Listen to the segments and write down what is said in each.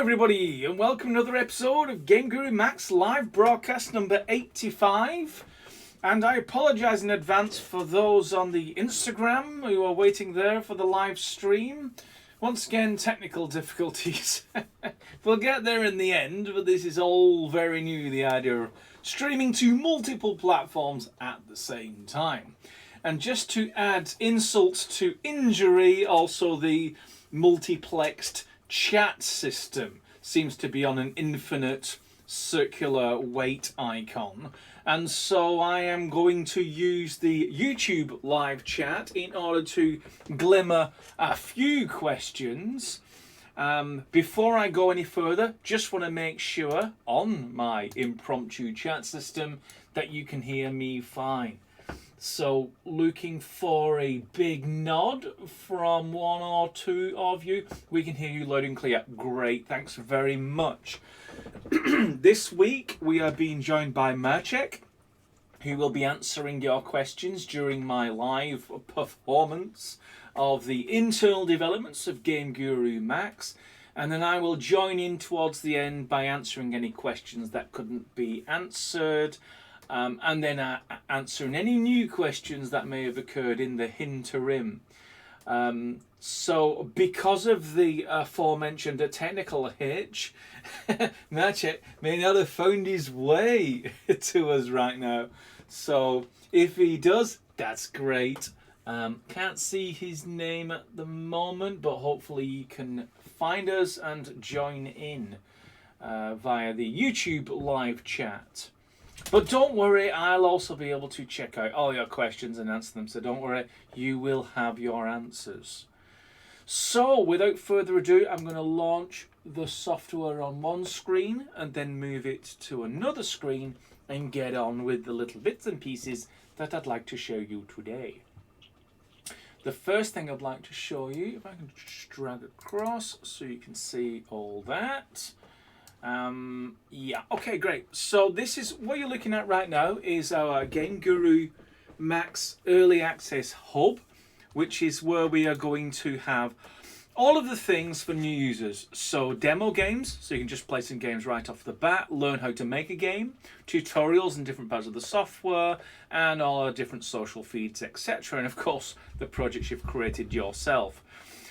everybody, and welcome to another episode of GameGuru MAX live broadcast number 85. And I apologise in advance for those on the Instagram who are waiting there for the live stream. Once again, technical difficulties. We'll get there in the end, but this is all very new, the idea of streaming to multiple platforms at the same time. And just to add insult to injury, also the multiplexed chat system seems to be on an infinite circular weight icon, and so I am going to use the YouTube live chat in order to glimmer a few questions. Before I go any further, just want to make sure on my impromptu chat system that you can hear me fine. So looking for a big nod from one or two of you. We can hear you loud and clear. Great, thanks very much. This week we are being joined by Marcek, who will be answering your questions during my live performance of the internal developments of GameGuru MAX. And then I will join in towards the end by answering any questions that couldn't be answered. And then answering any new questions that may have occurred in the interim. So because of the aforementioned technical hitch, Marcek may not have found his way to us right now. So if he does, that's great. Can't see his name at the moment, but hopefully you can find us and join in via the YouTube live chat. But don't worry, I'll also be able to check out all your questions and answer them. So don't worry, you will have your answers. So without further ado, I'm going to launch the software on one screen and then move it to another screen and get on with the little bits and pieces that I'd like to show you today. The first thing I'd like to show you, if I can just drag across so you can see all that. Yeah, okay, great. So this is what you're looking at right now is our GameGuru MAX Early Access Hub, which is where we are going to have all of the things for new users. So demo games, so you can just play some games right off the bat, learn how to make a game, tutorials in different parts of the software, and all our different social feeds, etc. And of course, the projects you've created yourself.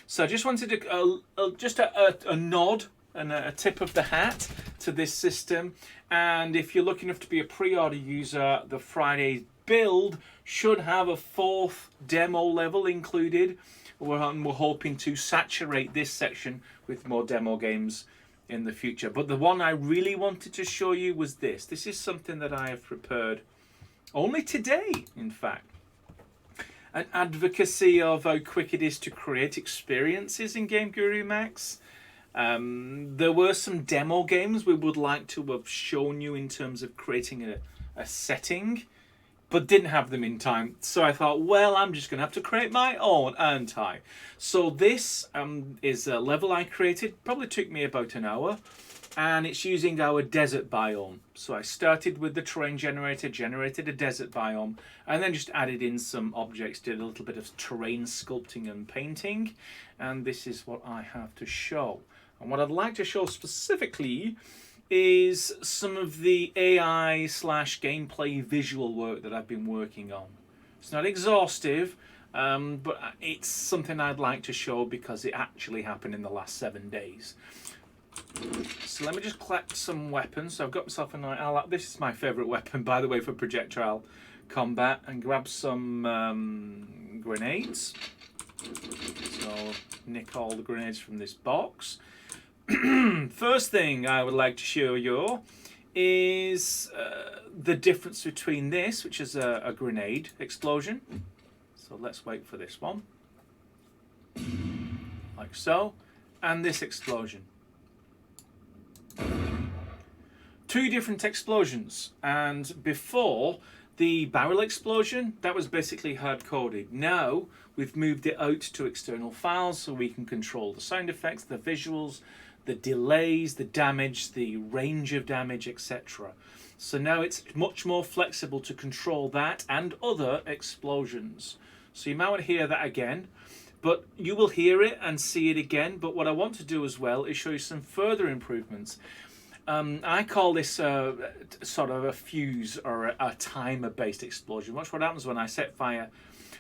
So I just wanted to, a nod and a tip of the hat to this system. And if you're lucky enough to be a pre-order user, the Friday's build should have a fourth demo level included. We're hoping to saturate this section with more demo games in the future. But the one I really wanted to show you was this. This is something that I have prepared only today, in fact. An advocacy of how quick it is to create experiences in GameGuru MAX. There were some demo games we would like to have shown you in terms of creating a setting, but didn't have them in time. So I thought, well, I'm just going to have to create my own, aren't I? So this is a level I created. Probably took me about an hour. And it's using our desert biome. So I started with the terrain generator, generated a desert biome, and then just added in some objects, did a little bit of terrain sculpting and painting. And this is what I have to show. And what I'd like to show specifically is some of the AI/gameplay visual work that I've been working on. It's not exhaustive, but it's something I'd like to show because it actually happened in the last 7 days. So let me just collect some weapons. So I've got myself this is my favourite weapon, by the way, for projectile combat, and grab some grenades. So nick all the grenades from this box. First thing I would like to show you is the difference between this, which is a grenade explosion. So let's wait for this one. Like so. And this explosion. Two different explosions. And before, the barrel explosion, that was basically hard-coded. Now, we've moved it out to external files so we can control the sound effects, the visuals, the delays, the damage, the range of damage, etc. So now it's much more flexible to control that and other explosions. So you might want to hear that again. But you will hear it and see it again. But what I want to do as well is show you some further improvements. I call this sort of a fuse or a timer-based explosion. Watch what happens when I set fire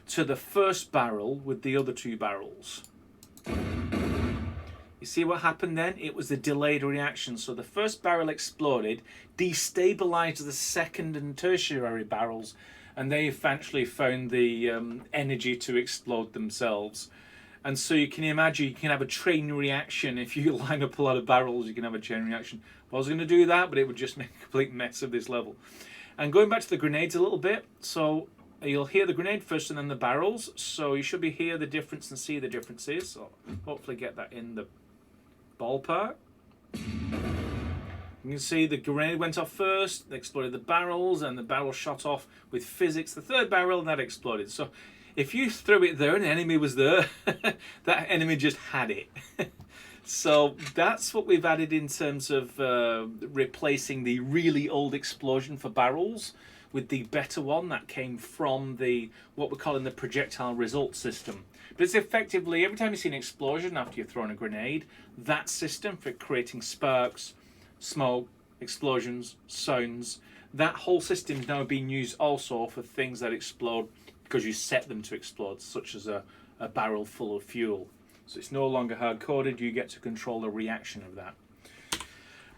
to the first barrel with the other two barrels. You see what happened then? It was a delayed reaction. So the first barrel exploded, destabilized the second and tertiary barrels, and they eventually found the energy to explode themselves. And so you can imagine you can have a chain reaction. If you line up a lot of barrels, you can have a chain reaction. I was going to do that, but it would just make a complete mess of this level. And going back to the grenades a little bit, so you'll hear the grenade first and then the barrels. So you should be hear the difference and see the differences. So hopefully get that in the ballpark. You can see the grenade went off first, they exploded the barrels, and the barrel shot off with physics the third barrel, and that exploded. So if you threw it there and the enemy was there, that enemy just had it. So that's what we've added in terms of replacing the really old explosion for barrels with the better one that came from the what we're calling the projectile result system. But it's effectively, every time you see an explosion after you've thrown a grenade, that system for creating sparks, smoke, explosions, sounds, that whole system is now being used also for things that explode because you set them to explode, such as a barrel full of fuel. So it's no longer hard-coded, you get to control the reaction of that.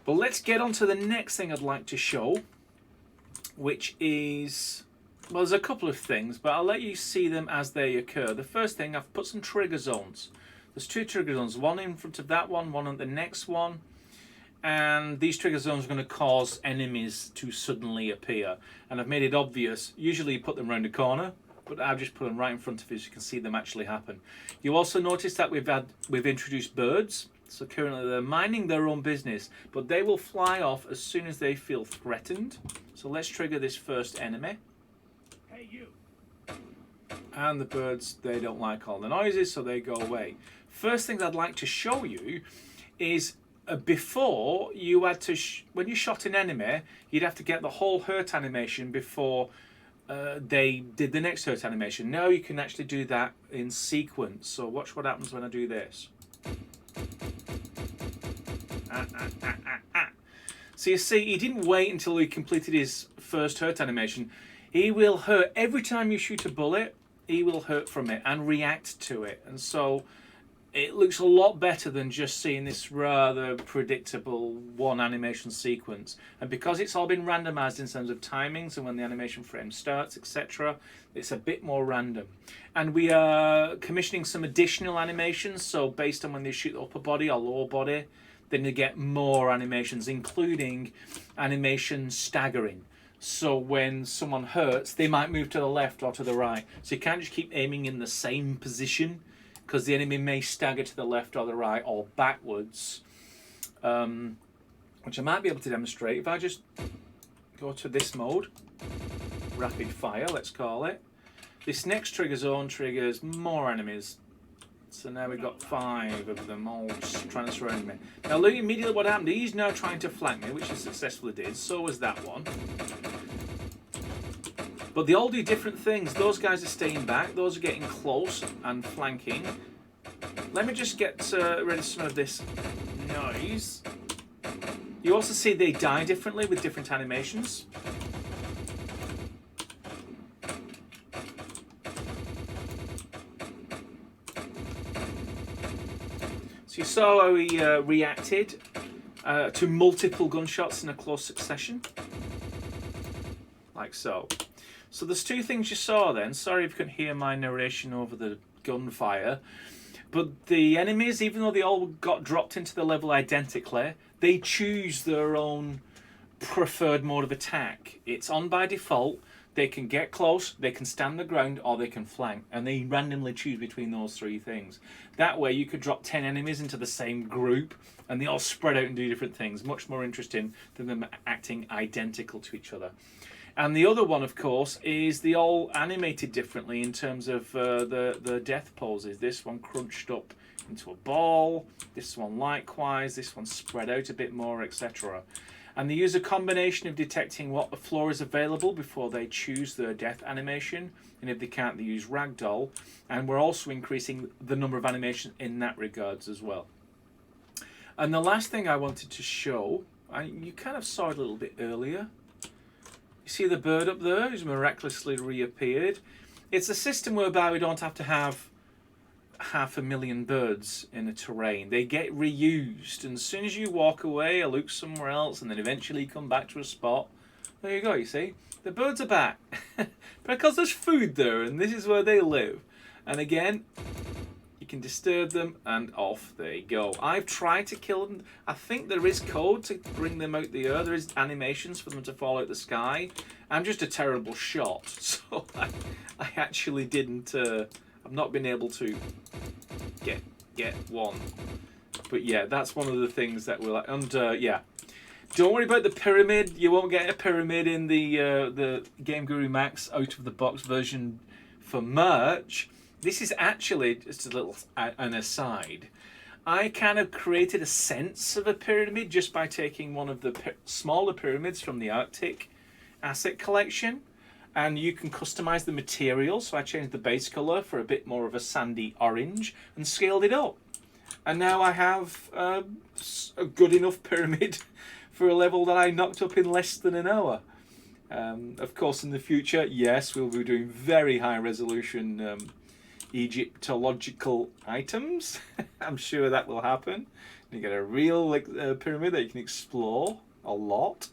But let's get on to the next thing I'd like to show, which is, well, there's a couple of things, but I'll let you see them as they occur. The first thing, I've put some trigger zones. There's two trigger zones, one in front of that one on the next one. And these trigger zones are going to cause enemies to suddenly appear. And I've made it obvious. Usually you put them around the corner, but I've just put them right in front of you so you can see them actually happen. You also notice that we've introduced birds. So currently they're minding their own business, but they will fly off as soon as they feel threatened. So let's trigger this first enemy. Hey, you. And the birds, they don't like all the noises, so they go away. First thing I'd like to show you is before you had to, when you shot an enemy, you'd have to get the whole hurt animation before they did the next hurt animation. Now you can actually do that in sequence. So watch what happens when I do this. So you see, he didn't wait until he completed his first hurt animation. He will hurt every time you shoot a bullet. He will hurt from it and react to it, and so it looks a lot better than just seeing this rather predictable one animation sequence. And because it's all been randomized in terms of timings and when the animation frame starts, etc., it's a bit more random. And we are commissioning some additional animations, so based on when they shoot the upper body or lower body, then you get more animations, including animation staggering. So when someone hurts, they might move to the left or to the right. So you can't just keep aiming in the same position, because the enemy may stagger to the left or the right or backwards, which I might be able to demonstrate if I just go to this mode, rapid fire, let's call it. This next trigger zone triggers more enemies. So now we've got 5 of them all just trying to surround me. Now look immediately what happened. He's now trying to flank me, which he successfully did. So was that one. But they all do different things. Those guys are staying back. Those are getting close and flanking. Let me just get rid of some of this noise. You also see they die differently with different animations. So you saw how he reacted to multiple gunshots in a close succession. Like so. So there's 2 things you saw then. Sorry if you couldn't hear my narration over the gunfire. But the enemies, even though they all got dropped into the level identically, they choose their own preferred mode of attack. It's on by default. They can get close, they can stand the ground, or they can flank. And they randomly choose between those 3 things. That way you could drop 10 enemies into the same group and they all spread out and do different things. Much more interesting than them acting identical to each other. And the other one, of course, is they all animated differently in terms of the death poses. This one crunched up into a ball, this one likewise, this one spread out a bit more, etc. And they use a combination of detecting what the floor is available before they choose their death animation, and if they can't, they use ragdoll. And we're also increasing the number of animations in that regards as well. And the last thing I wanted to show, you kind of saw it a little bit earlier. You see the bird up there who's miraculously reappeared? It's a system whereby we don't have to have 500,000 birds in a terrain. They get reused, and as soon as you walk away or look somewhere else and then eventually come back to a spot, there you go, you see? The birds are back. Because there's food there, and this is where they live. And again, you can disturb them, and off they go. I've tried to kill them. I think there is code to bring them out the air. There is animations for them to fall out the sky. I'm just a terrible shot, so I actually didn't... I've not been able to get one. But yeah, that's one of the things that we're like... And yeah, don't worry about the pyramid. You won't get a pyramid in the GameGuru MAX out-of-the-box version for merch. This is actually just a little an aside. I kind of created a sense of a pyramid just by taking one of the smaller pyramids from the Arctic asset collection, and you can customize the material. So I changed the base color for a bit more of a sandy orange and scaled it up, and now I have a good enough pyramid for a level that I knocked up in less than an hour. Of course, in the future, yes, we'll be doing very high resolution Egyptological items. I'm sure that will happen. You get a real pyramid that you can explore a lot.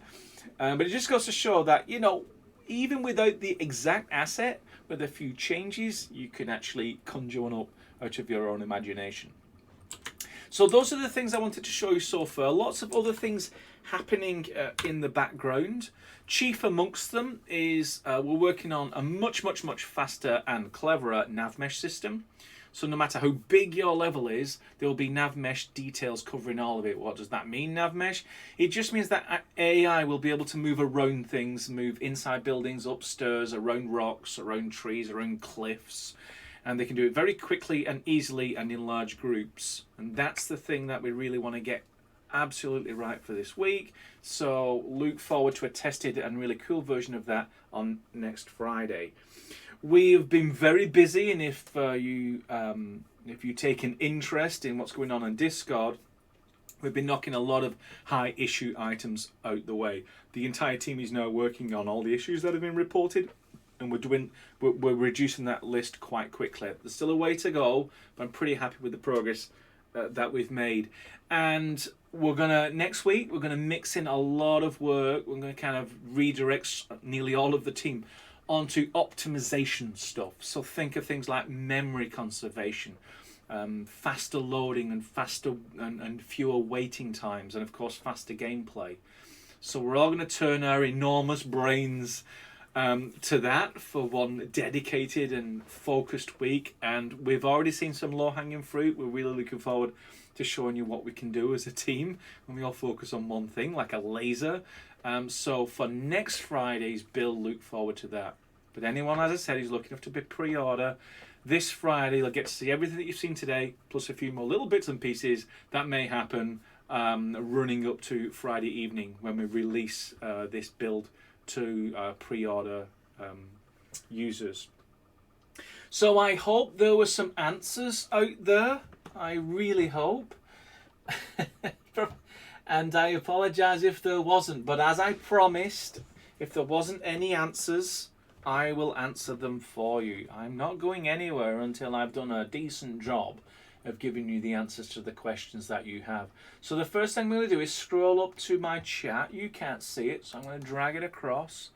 But it just goes to show that, you know, even without the exact asset, with a few changes, you can actually conjure one up out of your own imagination. So those are the things I wanted to show you so far. Lots of other things happening in the background. Chief amongst them is we're working on a much faster and cleverer Navmesh system. So no matter how big your level is, there will be Navmesh details covering all of it. What does that mean, Navmesh? It just means that AI will be able to move around things, move inside buildings, upstairs, around rocks, around trees, around cliffs. And they can do it very quickly and easily and in large groups. And that's the thing that we really want to get absolutely right for this week. So look forward to a tested and really cool version of that on next Friday. We've been very busy, and if you take an interest in what's going on Discord, we've been knocking a lot of high issue items out the way. The entire team is now working on all the issues that have been reported, and we're reducing that list quite quickly. There's still a way to go, but I'm pretty happy with the progress that we've made. And we're gonna next week we're gonna mix in a lot of work. We're gonna kind of redirect nearly all of the team onto optimization stuff. So think of things like memory conservation, faster loading and faster and fewer waiting times, and of course faster gameplay. So we're all going to turn our enormous brains to that for one dedicated and focused week, and we've already seen some low-hanging fruit. We're really looking forward to showing you what we can do as a team when we all focus on one thing like a laser. So for next Friday's build, look forward to that. But anyone, as I said, who's looking to be pre-order, this Friday they'll get to see everything that you've seen today, plus a few more little bits and pieces that may happen running up to Friday evening when we release this build to pre-order users. So I hope there were some answers out there. I really hope. And I apologize if there wasn't, but as I promised, if there wasn't any answers, I will answer them for you. I'm not going anywhere until I've done a decent job of giving you the answers to the questions that you have. So the first thing I'm going to do is scroll up to my chat. You can't see it, so I'm going to drag it across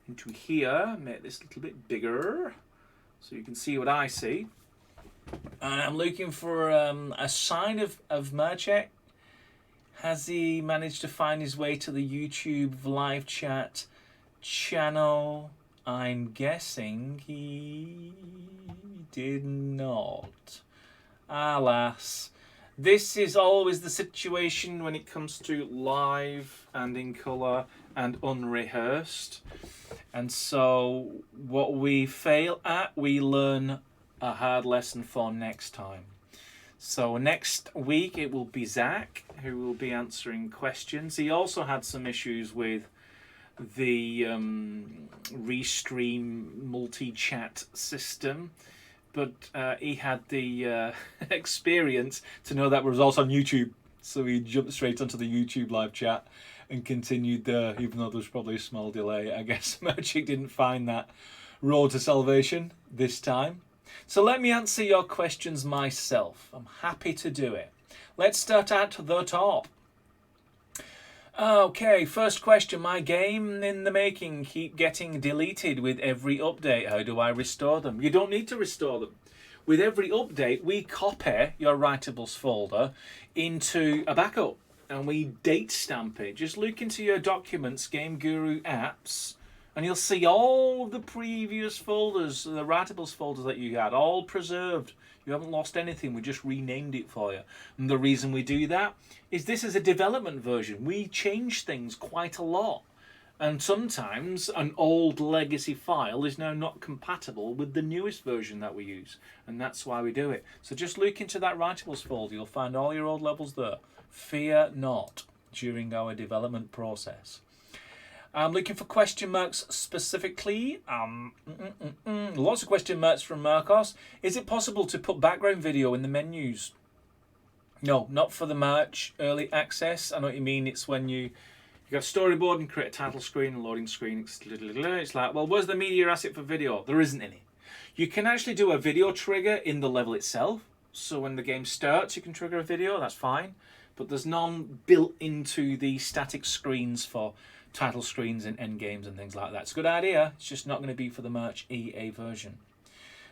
into here, make this a little bit bigger so you can see what I see. And I'm looking for a sign of Merchek. Has he managed to find his way to the YouTube live chat channel? I'm guessing he did not. Alas, this is always the situation when it comes to live and in colour and unrehearsed. And so what we fail at, we learn a hard lesson for next time. So next week it will be Zach who will be answering questions. He also had some issues with the Restream multi-chat system, but he had the experience to know that was also on YouTube, so he jumped straight onto the YouTube live chat and continued there, even though there was probably a small delay. I guess Magic didn't find that road to salvation this time. So let me answer your questions myself. I'm happy to do it. Let's start at the top. Okay, first question. My game in the making keep getting deleted with every update. How do I restore them? You don't need to restore them. With every update, we copy your writables folder into a backup and we date stamp it. Just look into your documents, GameGuru apps, and you'll see all of the previous folders, the writables folders that you had, all preserved. You haven't lost anything. We just renamed it for you. And the reason we do that is this is a development version. We change things quite a lot. And sometimes an old legacy file is now not compatible with the newest version that we use. And that's why we do it. So just look into that writables folder. You'll find all your old levels there. Fear not during our development process. I'm looking for question marks specifically. Lots of question marks from Marcos. Is it possible to put background video in the menus? No, not for the March early access. I know what you mean. It's when you got storyboard and create a title screen and loading screen. It's like, well, where's the media asset for video? There isn't any. You can actually do a video trigger in the level itself. So when the game starts, you can trigger a video. That's fine. But there's none built into the static screens for title screens and end games and things like that. It's a good idea. It's just not going to be for the March EA version.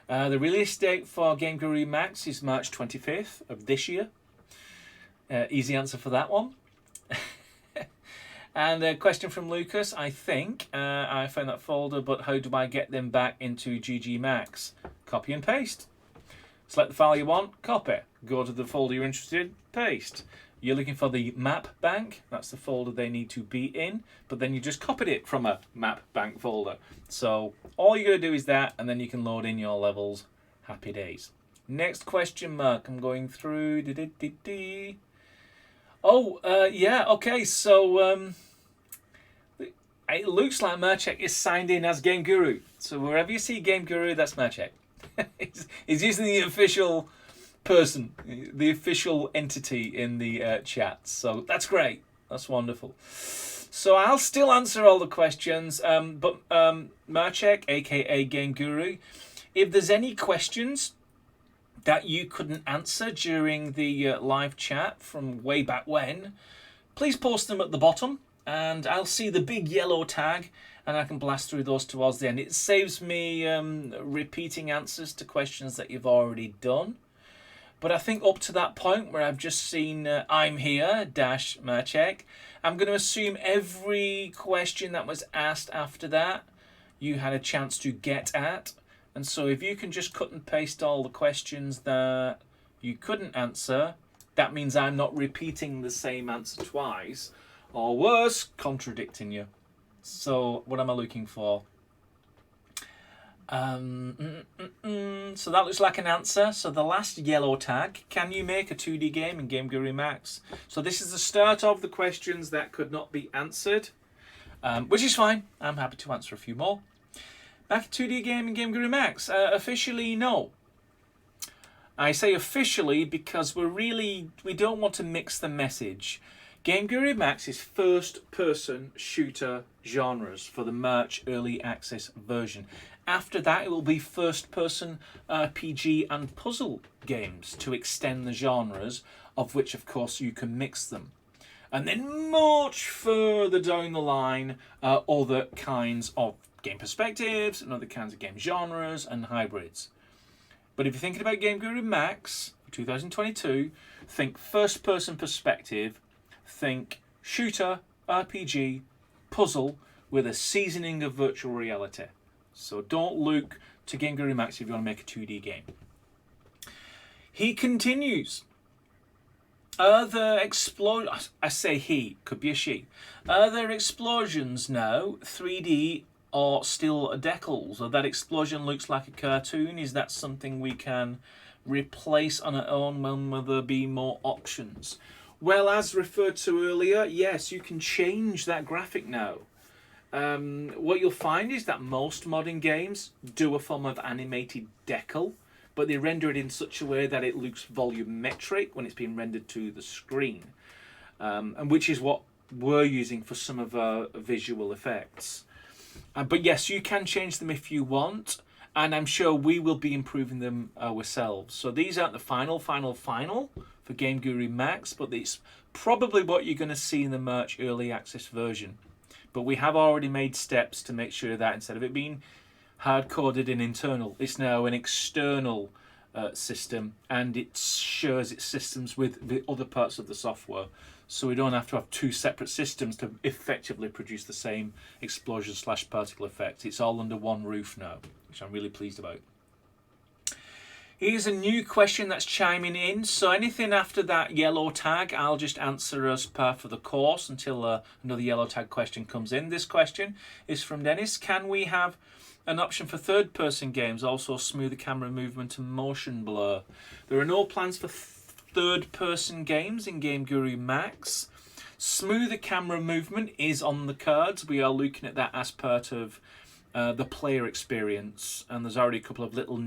The release date for GameGuru MAX is March 25th of this year. Easy answer for that one. And a question from Lucas. I think I found that folder, but how do I get them back into GG Max? Copy and paste. Select the file you want, copy. Go to the folder you're interested in, paste. You're looking for the map bank. That's the folder they need to be in. But then you just copied it from a map bank folder. So all you're going to do is that, and then you can load in your levels. Happy days. Next question mark. I'm going through. Yeah. Okay. So it looks like Merchek is signed in as GameGuru. So wherever you see GameGuru, that's Merchek. He's using the official person, the official entity in the chat. So that's great. That's wonderful. So I'll still answer all the questions, but Marchek, aka GameGuru, if there's any questions that you couldn't answer during the live chat from way back when, please post them at the bottom and I'll see the big yellow tag and I can blast through those towards the end. It saves me repeating answers to questions that you've already done. But I think up to that point where I've just seen I'm here, Marchek, I'm going to assume every question that was asked after that, you had a chance to get at. And so if you can just cut and paste all the questions that you couldn't answer, that means I'm not repeating the same answer twice, or worse, contradicting you. So what am I looking for? So that looks like an answer. So the last yellow tag, can you make a 2D game in GameGuru MAX? So this is the start of the questions that could not be answered, which is fine. I'm happy to answer a few more. Back a 2D game in GameGuru MAX? Officially, no. I say officially because we don't want to mix the message. GameGuru MAX is first-person shooter genres for the March early access version. After that, it will be first-person RPG and puzzle games to extend the genres, of which, of course, you can mix them. And then much further down the line, other kinds of game perspectives and other kinds of game genres and hybrids. But if you're thinking about GameGuru MAX 2022, think first-person perspective, think shooter, RPG, puzzle with a seasoning of virtual reality. So don't look to GameGuru MAX if you want to make a 2D game. He continues. Are there explosions? I say he, could be a she. Are there explosions now, 3D or steel decals, or that explosion looks like a cartoon? Is that something we can replace on our own? Will there be more options? Well, as referred to earlier, yes, you can change that graphic now. What you'll find is that most modern games do a form of animated decal, but they render it in such a way that it looks volumetric when it's being rendered to the screen, and which is what we're using for some of our visual effects. But yes, you can change them if you want, and I'm sure we will be improving them ourselves. So these aren't the final for GameGuru MAX, but it's probably what you're going to see in the March early access version. But we have already made steps to make sure that instead of it being hard-coded and internal, it's now an external system, and it shares its systems with the other parts of the software. So we don't have to have two separate systems to effectively produce the same explosion/particle effect. It's all under one roof now, which I'm really pleased about. Here's a new question that's chiming in. So anything after that yellow tag, I'll just answer as per for the course until another yellow tag question comes in. This question is from Dennis. Can we have an option for third-person games, also smoother camera movement and motion blur? There are no plans for third-person games in GameGuru MAX. Smoother camera movement is on the cards. We are looking at that as part of the player experience, and there's already a couple of little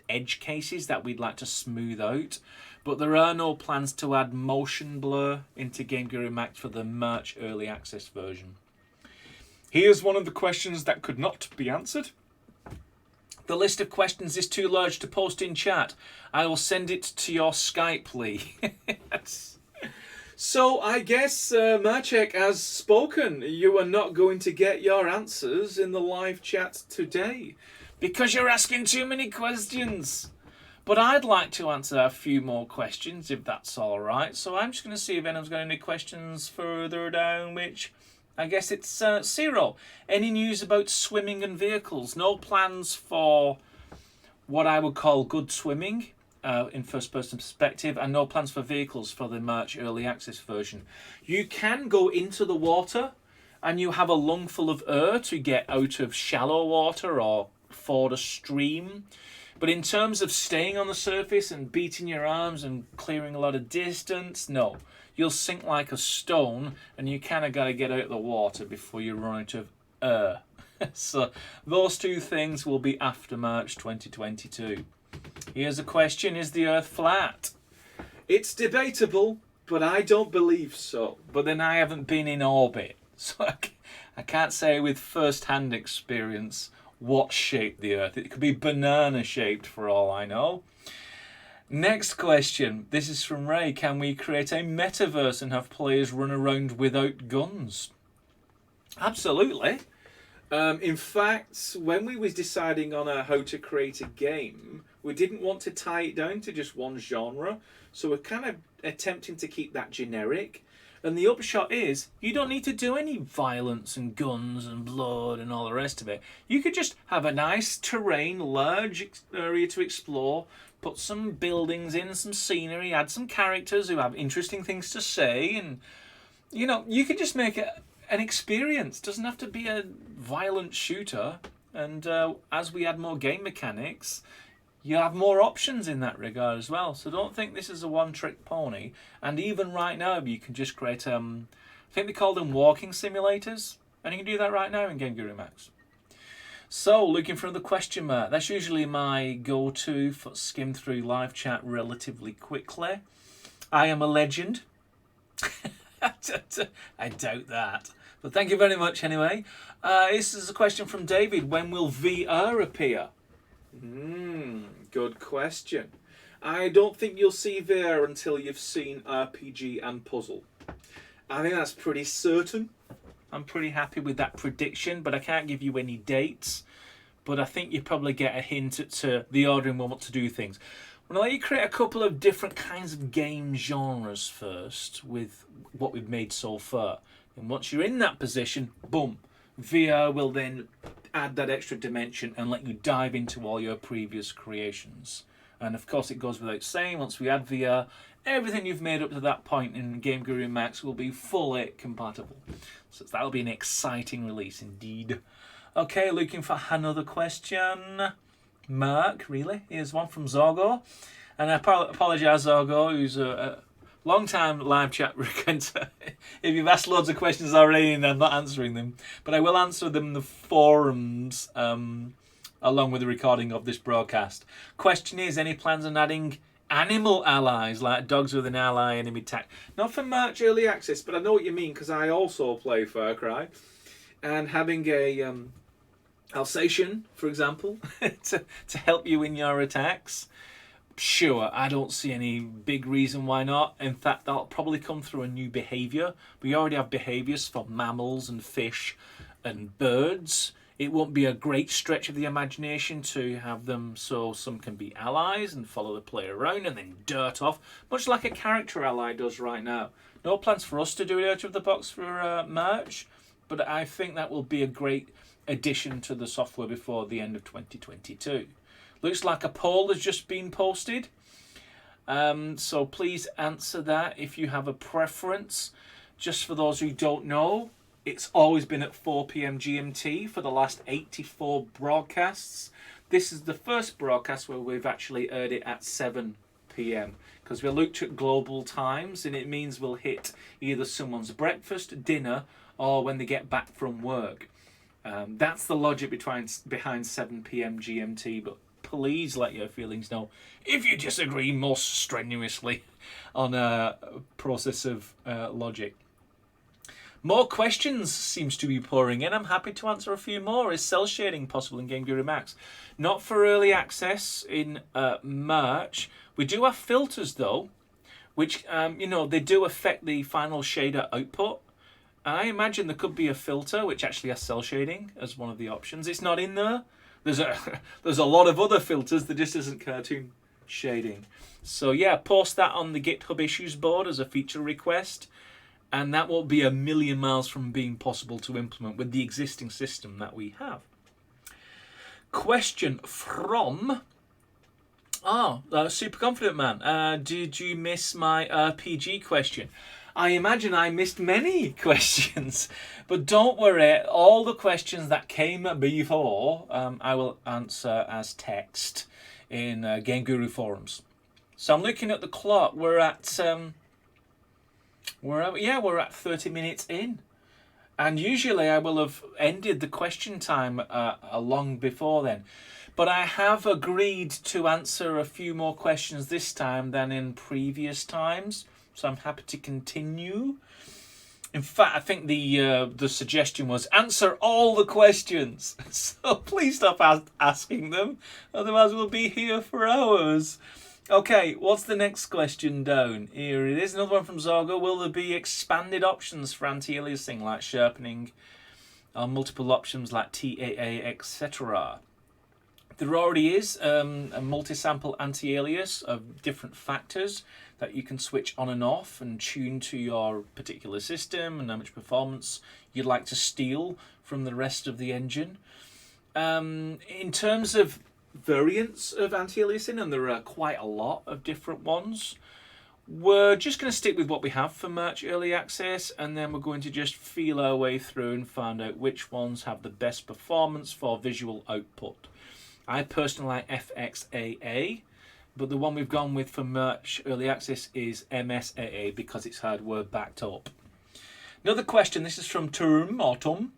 edge cases that we'd like to smooth out, but there are no plans to add motion blur into GameGuru MAX for the March early access version. Here's one of the questions that could not be answered. The list of questions is too large to post in chat. I will send it to your Skype, Lee. So I guess Marcek has spoken. You are not going to get your answers in the live chat today, because you're asking too many questions. But I'd like to answer a few more questions, if that's all right. So I'm just going to see if anyone's got any questions further down, which I guess it's zero. Any news about swimming and vehicles? No plans for what I would call good swimming in first-person perspective, and no plans for vehicles for the March early access version. You can go into the water, and you have a lungful of air to get out of shallow water or ford a stream. But in terms of staying on the surface and beating your arms and clearing a lot of distance, no. You'll sink like a stone, and you kind of got to get out of the water before you run out of air. So those two things will be after March 2022. Here's a question. Is the Earth flat? It's debatable, but I don't believe so. But then I haven't been in orbit, so I can't say with first-hand experience what shape the Earth. It could be banana-shaped for all I know. Next question. This is from Ray. Can we create a metaverse and have players run around without guns? Absolutely. In fact, when we was deciding on how to create a game, we didn't want to tie it down to just one genre. So we're kind of attempting to keep that generic. And the upshot is, you don't need to do any violence and guns and blood and all the rest of it. You could just have a nice terrain, large area to explore, put some buildings in, some scenery, add some characters who have interesting things to say, and, you know, you could just make it an experience. It doesn't have to be a violent shooter. And as we add more game mechanics, you have more options in that regard as well. So don't think this is a one-trick pony. And even right now, you can just create, I think they call them walking simulators. And you can do that right now in GameGuru MAX. So, looking for the question mark. That's usually my go-to for skim through live chat relatively quickly. I am a legend. I doubt that. But thank you very much anyway. This is a question from David. When will VR appear? Good question. I don't think you'll see VR until you've seen RPG and puzzle. I think that's pretty certain. I'm pretty happy with that prediction, but I can't give you any dates. But I think you probably get a hint at the order and want to do things. We'll let you create a couple of different kinds of game genres first with what we've made so far. And once you're in that position, boom, VR will then add that extra dimension and let you dive into all your previous creations. And of course, it goes without saying, once we add VR, everything you've made up to that point in GameGuru MAX will be fully compatible. So that'll be an exciting release indeed. Okay, looking for another question. Mark, really? Here's one from Zorgo. And I apologise, Zorgo, who's a long-time live chat frequenter. If you've asked loads of questions already and I'm not answering them. But I will answer them in the forums along with the recording of this broadcast. Question is, any plans on adding animal allies, like dogs with an ally enemy tag? Not for March Early Access, but I know what you mean, because I also play Far Cry. And having a Alsatian, for example, to help you in your attacks. Sure, I don't see any big reason why not. In fact, that'll probably come through a new behaviour. We already have behaviours for mammals and fish and birds. It won't be a great stretch of the imagination to have them so some can be allies and follow the player around and then dirt off, much like a character ally does right now. No plans for us to do it out of the box for March, but I think that will be a great addition to the software before the end of 2022. Looks like a poll has just been posted. So please answer that if you have a preference. Just for those who don't know, it's always been at 4 p.m. GMT for the last 84 broadcasts. This is the first broadcast where we've actually aired it at 7 p.m. because we looked at global times, and it means we'll hit either someone's breakfast, dinner, or when they get back from work. That's the logic behind 7 p.m. GMT, but please let your feelings know if you disagree most strenuously on a process of logic. More questions seems to be pouring in. I'm happy to answer a few more. Is cell shading possible in GameGuru MAX? Not for early access in March. We do have filters though, which they do affect the final shader output. I imagine there could be a filter which actually has cell shading as one of the options. It's not in there. There's a lot of other filters that just isn't cartoon shading. So yeah, post that on the GitHub issues board as a feature request, and that won't be a million miles from being possible to implement with the existing system that we have. Question from Super Confident Man. Did you miss my RPG question? I imagine I missed many questions, but don't worry, all the questions that came before I will answer as text in GameGuru forums. So I'm looking at the clock. We're at 30 minutes in, and usually I will have ended the question time long before then. But I have agreed to answer a few more questions this time than in previous times. So I'm happy to continue. In fact, I think the suggestion was answer all the questions. So please stop asking them. Otherwise we'll be here for hours. Okay, what's the next question down? Here it is. Another one from Zorgo. Will there be expanded options for anti-aliasing like sharpening or multiple options like TAA, etc.? There already is a multi-sample anti-alias of different factors that you can switch on and off and tune to your particular system and how much performance you'd like to steal from the rest of the engine. In terms of variants of anti-aliasing, and there are quite a lot of different ones, we're just going to stick with what we have for March Early Access, and then we're going to just feel our way through and find out which ones have the best performance for visual output. I personally like FXAA, but the one we've gone with for March Early Access is MSAA because it's hardware backed up. Another question, this is from Tom.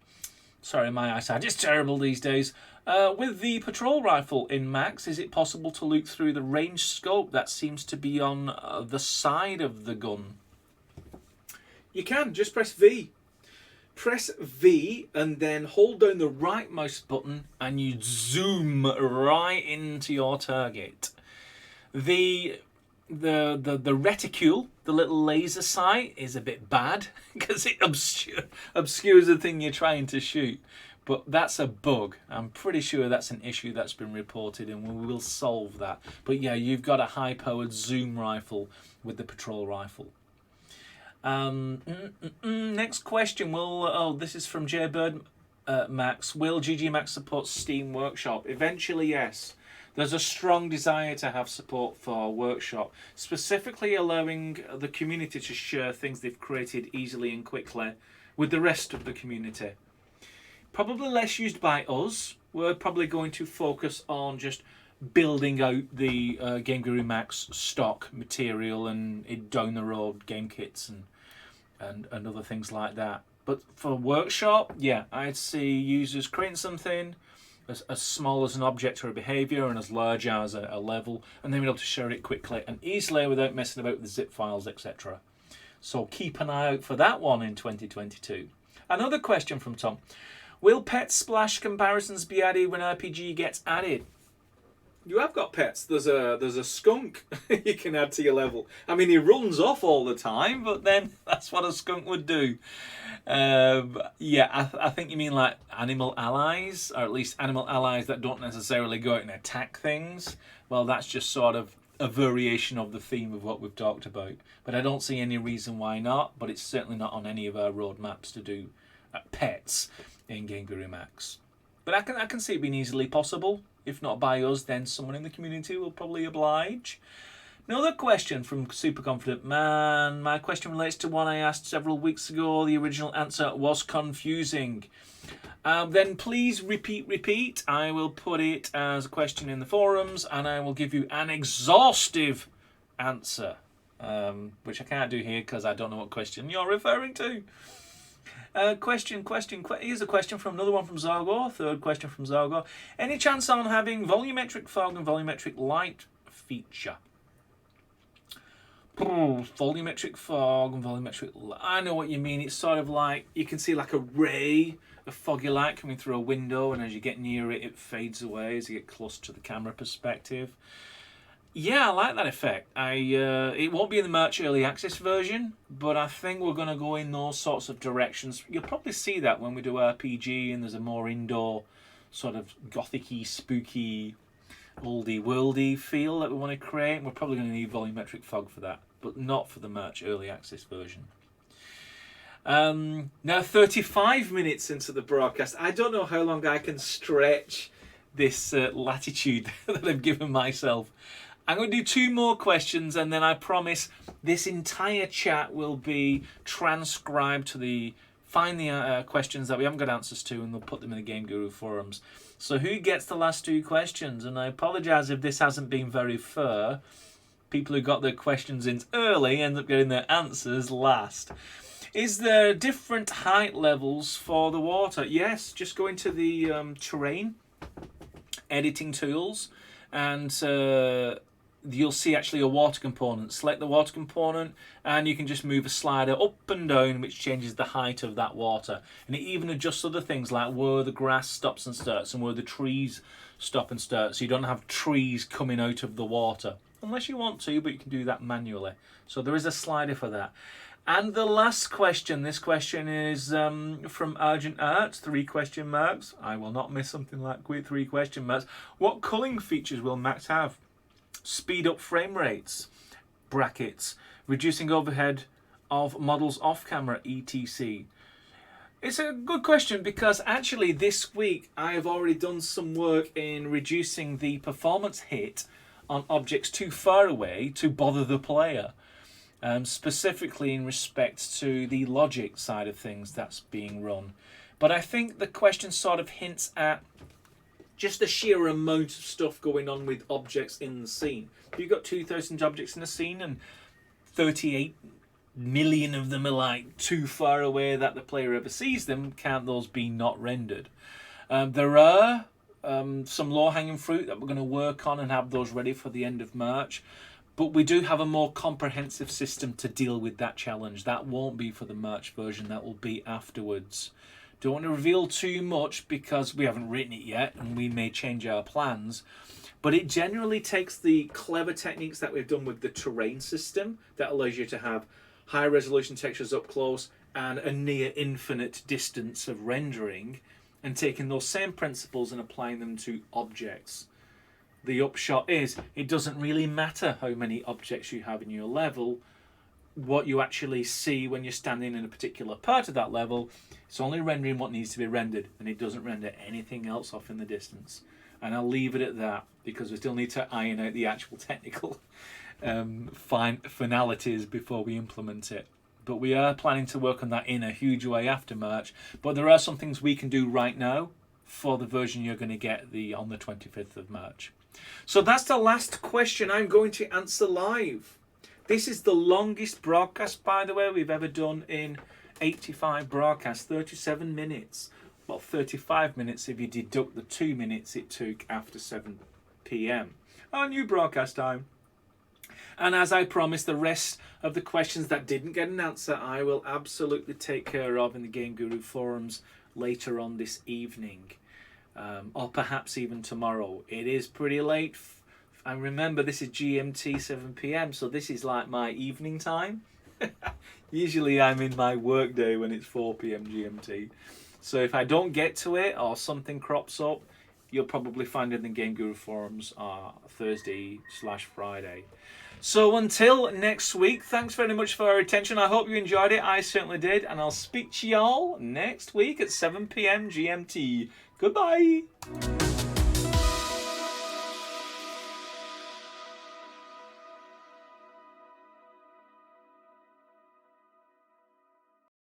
Sorry, my eyesight is terrible these days. With the patrol rifle in Max, is it possible to look through the range scope that seems to be on the side of the gun? You can, just press V. Press V and then hold down the right mouse button and you zoom right into your target. The reticule, the little laser sight, is a bit bad because it obscures the thing you're trying to shoot. But that's a bug. I'm pretty sure that's an issue that's been reported and we will solve that. But yeah, you've got a high-powered zoom rifle with the patrol rifle. Next question. This is from J-Bird Max. Will GG Max support Steam Workshop? Eventually, yes. There's a strong desire to have support for Workshop, specifically allowing the community to share things they've created easily and quickly with the rest of the community. Probably less used by us. We're probably going to focus on just building out the GameGuru MAX stock material and down the road game kits and other things like that. But for workshop, yeah, I'd see users creating something as small as an object or a behavior and as large as a level, and then being able to share it quickly and easily without messing about with the zip files, etc. So keep an eye out for that one in 2022. Another question from Tom. Will pet splash comparisons be added when RPG gets added? You have got pets. There's a skunk you can add to your level. I mean, he runs off all the time, but then that's what a skunk would do. Yeah, I think you mean like animal allies, or at least animal allies that don't necessarily go out and attack things. Well, that's just sort of a variation of the theme of what we've talked about. But I don't see any reason why not, but it's certainly not on any of our roadmaps to do pets in GameGuru MAX. But I can see it being easily possible. If not by us, then someone in the community will probably oblige. Another question from Super Confident Man. My question relates to one I asked several weeks ago. The original answer was confusing. Then please repeat. I will put it as a question in the forums and I will give you an exhaustive answer. Which I can't do here because I don't know what question you're referring to. Question. Here's a question from another one from Zargo. Third question from Zargo. Any chance on having volumetric fog and volumetric light feature? Volumetric fog and volumetric light. I know what you mean. It's sort of like you can see like a ray of foggy light coming through a window, and as you get near it, it fades away as you get close to the camera perspective. Yeah, I like that effect. It won't be in the March Early Access version, but I think we're going to go in those sorts of directions. You'll probably see that when we do RPG and there's a more indoor, sort of gothic-y, spooky, oldie-worldy feel that we want to create. We're probably going to need volumetric fog for that, but not for the March Early Access version. Now 35 minutes into the broadcast. I don't know how long I can stretch this latitude that I've given myself. I'm going to do 2 more questions, and then I promise this entire chat will be transcribed to find the questions that we haven't got answers to, and we'll put them in the GameGuru forums. So who gets the last 2 questions? And I apologise if this hasn't been very fair. People who got their questions in early end up getting their answers last. Is there different height levels for the water? Yes, just go into the terrain editing tools, and you'll see actually a water component. Select the water component and you can just move a slider up and down, which changes the height of that water. And it even adjusts other things like where the grass stops and starts and where the trees stop and start. So you don't have trees coming out of the water unless you want to, but you can do that manually. So there is a slider for that. And the last question, this question is from Argent Arts, 3 question marks. I will not miss something like 3 question marks. What culling features will Max have? Speed up frame rates, brackets, reducing overhead of models off camera, etc. It's a good question because actually this week I have already done some work in reducing the performance hit on objects too far away to bother the player. Specifically in respect to the logic side of things that's being run. But I think the question sort of hints at just the sheer amount of stuff going on with objects in the scene. If you've got 2,000 objects in a scene and 38 million of them are like too far away that the player ever sees them, can't those be not rendered? There are some low-hanging fruit that we're going to work on and have those ready for the end of March. But we do have a more comprehensive system to deal with that challenge. That won't be for the March version, that will be afterwards. Don't want to reveal too much because we haven't written it yet and we may change our plans. But it generally takes the clever techniques that we've done with the terrain system that allows you to have high resolution textures up close and a near infinite distance of rendering, and taking those same principles and applying them to objects. The upshot is, it doesn't really matter how many objects you have in your level. What you actually see when you're standing in a particular part of that level, it's only rendering what needs to be rendered, and it doesn't render anything else off in the distance. And I'll leave it at that, because we still need to iron out the actual technical finalities before we implement it. But we are planning to work on that in a huge way after March. But there are some things we can do right now for the version you're going to get on the 25th of March. So that's the last question I'm going to answer live. This is the longest broadcast, by the way, we've ever done in 85 broadcasts, 37 minutes. Well, 35 minutes if you deduct the 2 minutes it took after 7 p.m. Our new broadcast time. And as I promised, the rest of the questions that didn't get an answer, I will absolutely take care of in the Game Guru forums later on this evening. Or perhaps even tomorrow. It is pretty late. And remember, this is GMT 7 p.m. So this is like my evening time. Usually I'm in my work day when it's 4 p.m. GMT. So if I don't get to it or something crops up, you'll probably find it in the Game Guru forums Thursday/Friday. So until next week, thanks very much for your attention. I hope you enjoyed it. I certainly did. And I'll speak to y'all next week at 7 p.m. GMT. Goodbye.